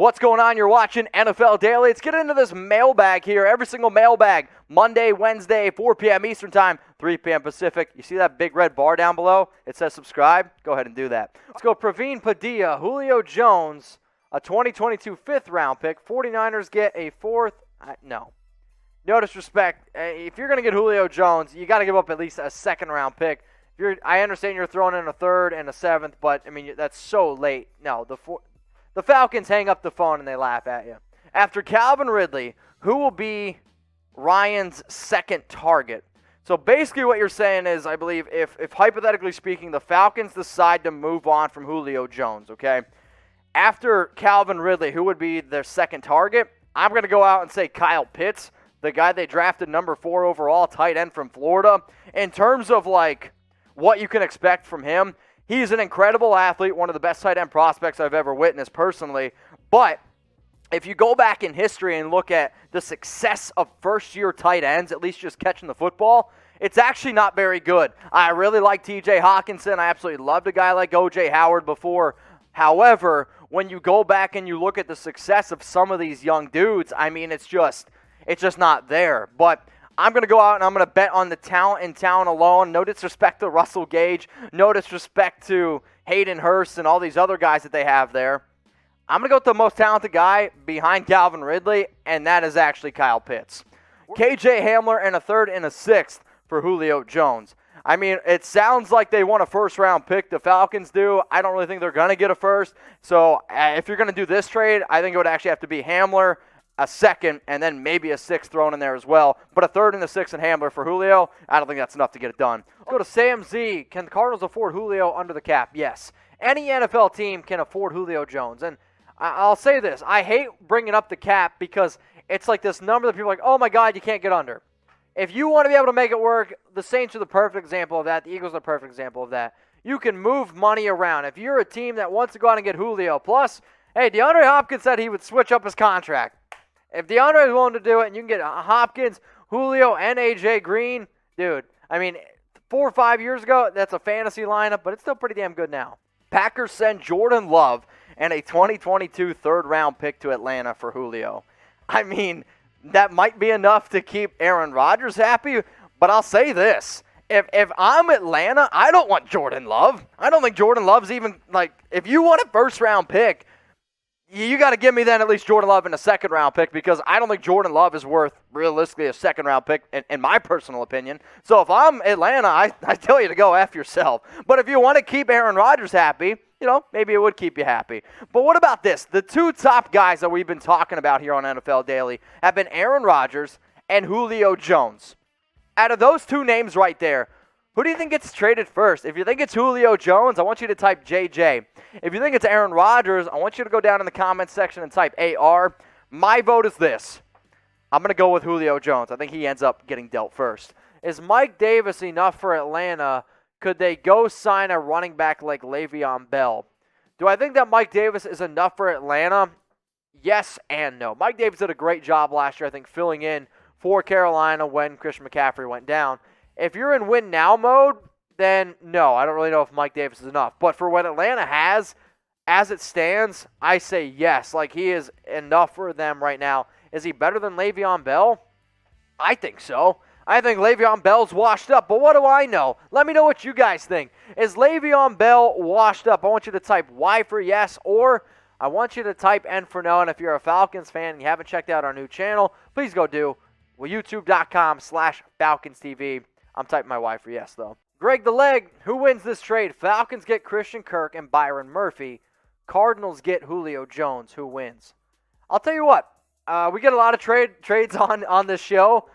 What's going on? You're watching NFL Daily. Let's get into this mailbag here. Every single mailbag, Monday, Wednesday, 4 p.m. Eastern Time, 3 p.m. Pacific. You see that big red bar down below? It says subscribe. Go ahead and do that. Let's go Praveen Padilla, Julio Jones, a 2022 fifth-round pick. 49ers get a fourth. No disrespect. If you're going to get Julio Jones, you got to give up at least a second-round pick. I understand you're throwing in a third and a seventh, but, I mean, that's so late. No, the Falcons hang up the phone and they laugh at you. After Calvin Ridley, who will be Ryan's second target? So basically what you're saying is, I believe, if hypothetically speaking, the Falcons decide to move on from Julio Jones, okay? After Calvin Ridley, who would be their second target? I'm going to go out and say Kyle Pitts, the guy they drafted number 4 overall, tight end from Florida. In terms of, like, what you can expect from him, he's an incredible athlete, one of the best tight end prospects I've ever witnessed personally. But if you go back in history and look at the success of first-year tight ends, at least just catching the football, it's actually not very good. I really like T.J. Hawkinson. I absolutely loved a guy like O.J. Howard before. However, when you go back and you look at the success of some of these young dudes, I mean, it's just not there. But I'm going to go out and I'm going to bet on the talent in town alone. No disrespect to Russell Gage. No disrespect to Hayden Hurst and all these other guys that they have there. I'm going to go with the most talented guy behind Calvin Ridley, and that is actually Kyle Pitts. KJ Hamler and a third and a sixth for Julio Jones. I mean, it sounds like they want a first-round pick. The Falcons do. I don't really think they're going to get a first. So if you're going to do this trade, I think it would actually have to be Hamler, a second, and then maybe a sixth thrown in there as well. But a third and a sixth and Hamler for Julio, I don't think that's enough to get it done. Let's go to Sam Z. Can the Cardinals afford Julio under the cap? Yes. Any NFL team can afford Julio Jones. And I'll say this. I hate bringing up the cap because it's like this number that people are like, oh, my God, you can't get under. If you want to be able to make it work, the Saints are the perfect example of that. The Eagles are the perfect example of that. You can move money around. If you're a team that wants to go out and get Julio, plus, hey, DeAndre Hopkins said he would switch up his contract. If DeAndre is willing to do it and you can get Hopkins, Julio, and A.J. Green, dude, I mean, 4 or 5 years ago, that's a fantasy lineup, but it's still pretty damn good now. Packers send Jordan Love and a 2022 third-round pick to Atlanta for Julio. I mean, that might be enough to keep Aaron Rodgers happy, but I'll say this. If I'm Atlanta, I don't want Jordan Love. I don't think Jordan Love's even, like, if you want a first-round pick, you got to give me then at least Jordan Love and a second-round pick because I don't think Jordan Love is worth, realistically, a second-round pick, in my personal opinion. So if I'm Atlanta, I tell you to go F yourself. But if you want to keep Aaron Rodgers happy, you know, maybe it would keep you happy. But what about this? The two top guys that we've been talking about here on NFL Daily have been Aaron Rodgers and Julio Jones. Out of those two names right there, who do you think gets traded first? If you think it's Julio Jones, I want you to type JJ. If you think it's Aaron Rodgers, I want you to go down in the comments section and type AR. My vote is this. I'm going to go with Julio Jones. I think he ends up getting dealt first. Is Mike Davis enough for Atlanta? Could they go sign a running back like Le'Veon Bell? Do I think that Mike Davis is enough for Atlanta? Yes and no. Mike Davis did a great job last year, I think, filling in for Carolina when Christian McCaffrey went down. If you're in win-now mode, then no, I don't really know if Mike Davis is enough. But for what Atlanta has, as it stands, I say yes. Like, he is enough for them right now. Is he better than Le'Veon Bell? I think so. I think Le'Veon Bell's washed up. But what do I know? Let me know what you guys think. Is Le'Veon Bell washed up? I want you to type Y for yes, or I want you to type N for no. And if you're a Falcons fan and you haven't checked out our new channel, please go do. Well, youtube.com/FalconsTV. I'm typing my Y for yes, though. Greg the Leg, who wins this trade? Falcons get Christian Kirk and Byron Murphy. Cardinals get Julio Jones. Who wins? I'll tell you what. We get a lot of trades on this show.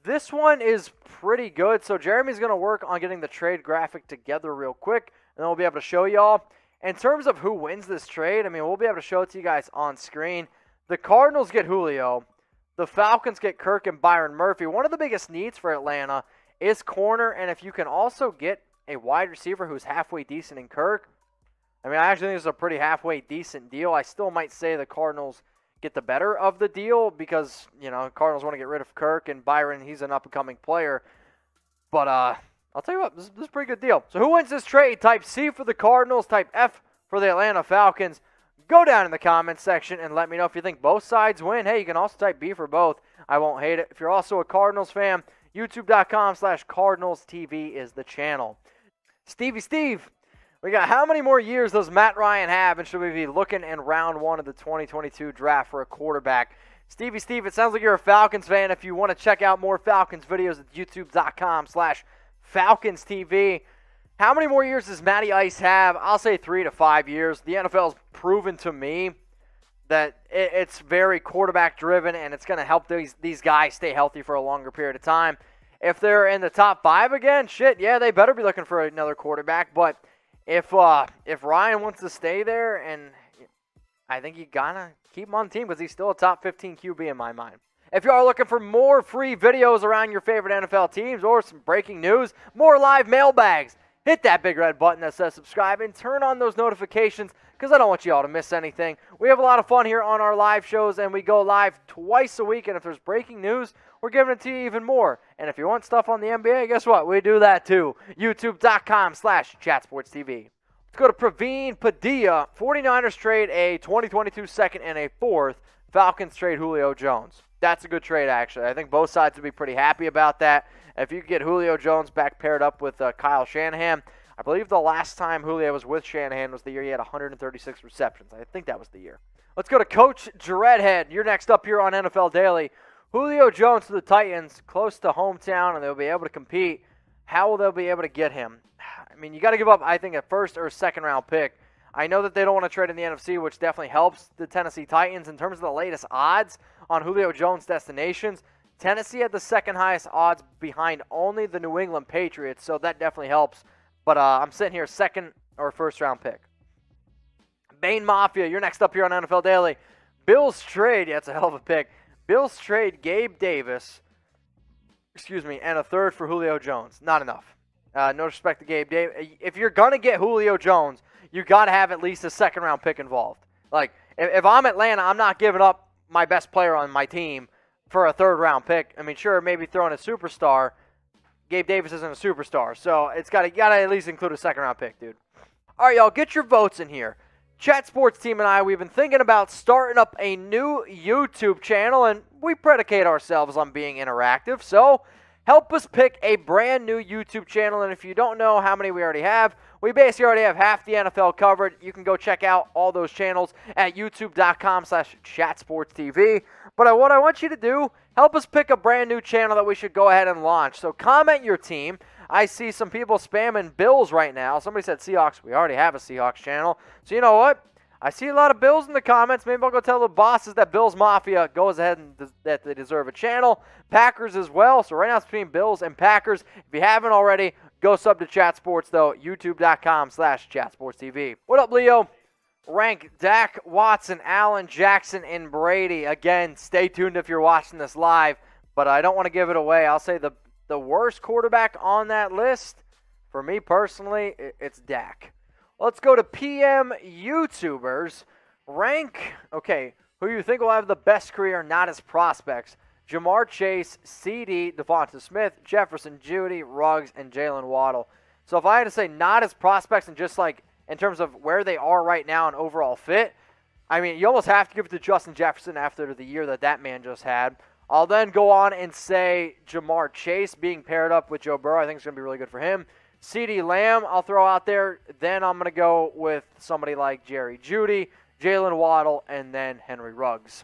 This one is pretty good. So Jeremy's going to work on getting the trade graphic together real quick, and then we'll be able to show y'all. In terms of who wins this trade, I mean, we'll be able to show it to you guys on screen. The Cardinals get Julio. The Falcons get Kirk and Byron Murphy. One of the biggest needs for Atlanta is corner, and if you can also get a wide receiver who's halfway decent in Kirk, I mean, I actually think this is a pretty halfway decent deal. I still might say the Cardinals get the better of the deal because, you know, Cardinals want to get rid of Kirk, and Byron, he's an up-and-coming player. But I'll tell you what, this is a pretty good deal. So who wins this trade? Type C for the Cardinals, type F for the Atlanta Falcons. Go down in the comments section and let me know if you think both sides win. Hey, you can also type B for both. I won't hate it. If you're also a Cardinals fan, youtube.com/CardinalsTV is the channel. Steve, we got how many more years does Matt Ryan have, and should we be looking in round 1 of the 2022 draft for a quarterback? Steve, it sounds like you're a Falcons fan. If you want to check out more Falcons videos at youtube.com/FalconsTV. How many more years does Matty Ice have? I'll say 3 to 5 years. The NFL's proven to me that it's very quarterback-driven, and it's going to help these guys stay healthy for a longer period of time. If they're in the top 5 again, yeah, they better be looking for another quarterback. But if Ryan wants to stay there, and I think you got to keep him on the team because he's still a top 15 QB in my mind. If you are looking for more free videos around your favorite NFL teams or some breaking news, more live mailbags, hit that big red button that says subscribe and turn on those notifications because I don't want you all to miss anything. We have a lot of fun here on our live shows, and we go live twice a week. And if there's breaking news, we're giving it to you even more. And if you want stuff on the NBA, guess what? We do that too. YouTube.com/ChatSportsTV. Let's go to Praveen Padilla. 49ers trade a 2022 second and a 4th. Falcons trade Julio Jones. That's a good trade, actually. I think both sides would be pretty happy about that. If you could get Julio Jones back paired up with Kyle Shanahan, I believe the last time Julio was with Shanahan was the year he had 136 receptions. I think that was the year. Let's go to Coach Dreadhead. You're next up here on NFL Daily. Julio Jones to the Titans, close to hometown, and they'll be able to compete. How will they be able to get him? I mean, you got to give up, I think, a first or second round pick. I know that they don't want to trade in the NFC, which definitely helps the Tennessee Titans. In terms of the latest odds on Julio Jones' destinations, Tennessee had the second highest odds behind only the New England Patriots, so that definitely helps. But I'm sitting here second or first round pick. Bane Mafia, you're next up here on NFL Daily. Bills trade, yeah, it's a hell of a pick. Bills trade Gabe Davis, and a third for Julio Jones. Not enough. No respect to Gabe Davis. If you're going to get Julio Jones, you got to have at least a second round pick involved. Like, if I'm Atlanta, I'm not giving up my best player on my team for a third round pick. I mean, sure, maybe throwing a superstar. Gabe Davis isn't a superstar, so you got to at least include a second round pick, dude. All right, y'all, get your votes in here. Chat Sports Team and I, we've been thinking about starting up a new YouTube channel, and we predicate ourselves on being interactive. So help us pick a brand new YouTube channel, and if you don't know how many we already have, we basically already have half the NFL covered. You can go check out all those channels at youtube.com/ChatSportsTV. But what I want you to do, help us pick a brand new channel that we should go ahead and launch. So comment your team. I see some people spamming Bills right now. Somebody said Seahawks. We already have a Seahawks channel. So you know what? I see a lot of Bills in the comments. Maybe I'll go tell the bosses that Bills Mafia goes ahead and that they deserve a channel. Packers as well. So right now it's between Bills and Packers. If you haven't already, go sub to Chat Sports, though. youtube.com/ChatSportsTV. What up, Leo? Rank Dak, Watson, Allen, Jackson, and Brady. Again, stay tuned if you're watching this live, but I don't want to give it away. I'll say the worst quarterback on that list, for me personally, it's Dak. Let's go to PM YouTubers. Rank, okay, who you think will have the best career, not as prospects. Jamar Chase, CD, Devonta Smith, Jefferson, Judy, Ruggs, and Jalen Waddle. So if I had to say not as prospects and just like in terms of where they are right now and overall fit, I mean, you almost have to give it to Justin Jefferson after the year that man just had. I'll then go on and say Jamar Chase being paired up with Joe Burrow. I think it's going to be really good for him. CeeDee Lamb, I'll throw out there. Then I'm going to go with somebody like Jerry Jeudy, Jalen Waddle, and then Henry Ruggs.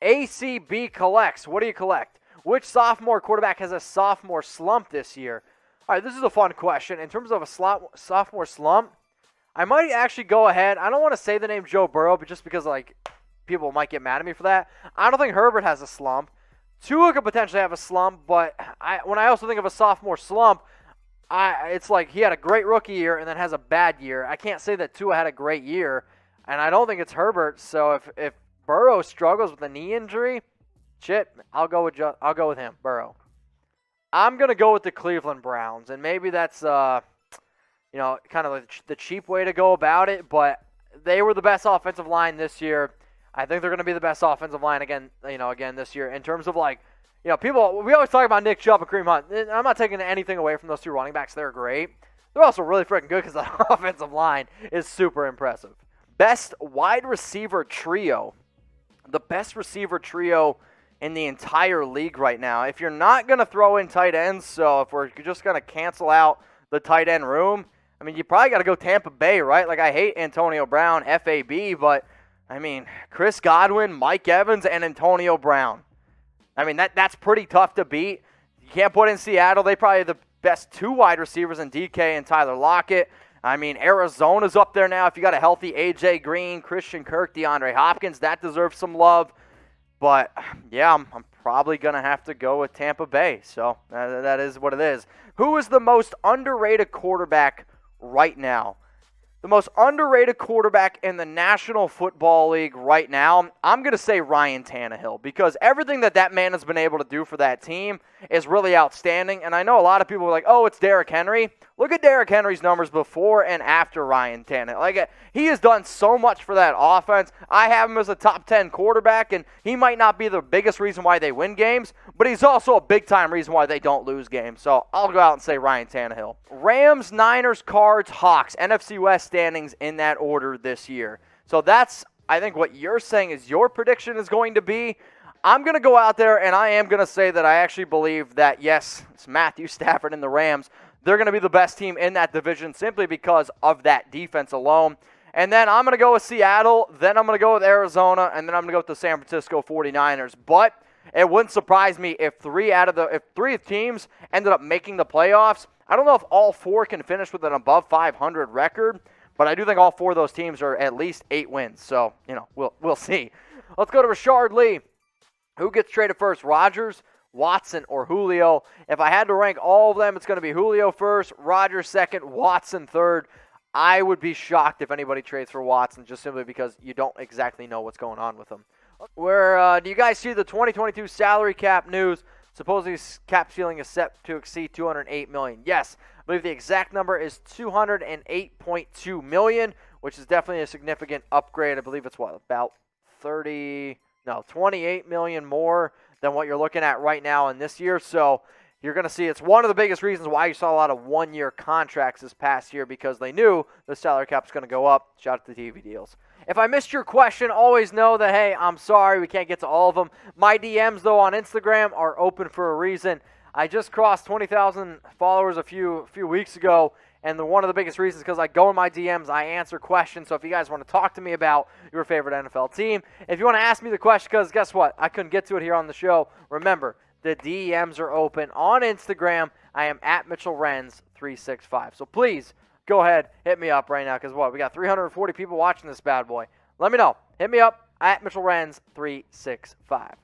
ACB collects. What do you collect? Which sophomore quarterback has a sophomore slump this year? All right, this is a fun question. In terms of a sophomore slump, I might actually go ahead. I don't want to say the name Joe Burrow, but just because like people might get mad at me for that. I don't think Herbert has a slump. Tua could potentially have a slump, but when I also think of a sophomore slump, it's like he had a great rookie year and then has a bad year. I can't say that Tua had a great year, and I don't think it's Herbert. So if Burrow struggles with a knee injury, I'll go with him, Burrow. I'm gonna go with the Cleveland Browns, and maybe that's kind of like the cheap way to go about it, but they were the best offensive line this year. I think they're going to be the best offensive line again this year in terms of people. We always talk about Nick Chubb and Kareem Hunt. I'm not taking anything away from those two running backs. They're great. They're also really freaking good because the offensive line is super impressive. best wide receiver trio. The best receiver trio in the entire league right now. If you're not going to throw in tight ends, so if we're just going to cancel out the tight end room, I mean, you probably got to go Tampa Bay, right? Like, I hate Antonio Brown, FAB, but, I mean, Chris Godwin, Mike Evans, and Antonio Brown. I mean, that's pretty tough to beat. You can't put in Seattle. They probably have the best 2 wide receivers in DK and Tyler Lockett. I mean, Arizona's up there now. If you got a healthy A.J. Green, Christian Kirk, DeAndre Hopkins, that deserves some love. But, yeah, I'm probably going to have to go with Tampa Bay. So that is what it is. Who is the most underrated quarterback right now? The most underrated quarterback in the National Football League right now, I'm going to say Ryan Tannehill, because everything that man has been able to do for that team is really outstanding. And I know a lot of people are like, oh, it's Derrick Henry. Look at Derrick Henry's numbers before and after Ryan Tannehill. Like, he has done so much for that offense. I have him as a top 10 quarterback, and he might not be the biggest reason why they win games, but he's also a big-time reason why they don't lose games. So I'll go out and say Ryan Tannehill. Rams, Niners, Cards, Hawks, NFC West standings in that order this year. So that's, I think, what you're saying is your prediction is going to be. I'm going to go out there, and I am going to say that I actually believe that, yes, it's Matthew Stafford and the Rams. They're going to be the best team in that division simply because of that defense alone. And then I'm going to go with Seattle, then I'm going to go with Arizona, and then I'm going to go with the San Francisco 49ers. But it wouldn't surprise me if three teams ended up making the playoffs. I don't know if all 4 can finish with an above 500 record, but I do think all 4 of those teams are at least 8 wins. So, we'll see. Let's go to Rashard Lee. Who gets traded first, Rodgers, Watson, or Julio? If I had to rank all of them, it's going to be Julio first, Rodgers second, Watson third. I would be shocked if anybody trades for Watson just simply because you don't exactly know what's going on with him. Do you guys see the 2022 salary cap news? Supposedly cap ceiling is set to exceed $208 million. Yes, I believe the exact number is $208.2 million, which is definitely a significant upgrade. I believe it's about 28 million more than what you're looking at right now in this year. So you're going to see it's one of the biggest reasons why you saw a lot of one-year contracts this past year, because they knew the salary cap is going to go up. Shout out to the TV deals. If I missed your question, always know that, hey, I'm sorry, we can't get to all of them. My DMs, though, on Instagram are open for a reason. I just crossed 20,000 followers a few weeks ago, and one of the biggest reasons is because I go in my DMs, I answer questions. So if you guys want to talk to me about your favorite NFL team, if you want to ask me the question, because guess what? I couldn't get to it here on the show. Remember, the DMs are open on Instagram. I am at Mitchell Renz 365. So please go ahead, hit me up right now, because we got 340 people watching this bad boy. Let me know. Hit me up at Mitchell Renz 365.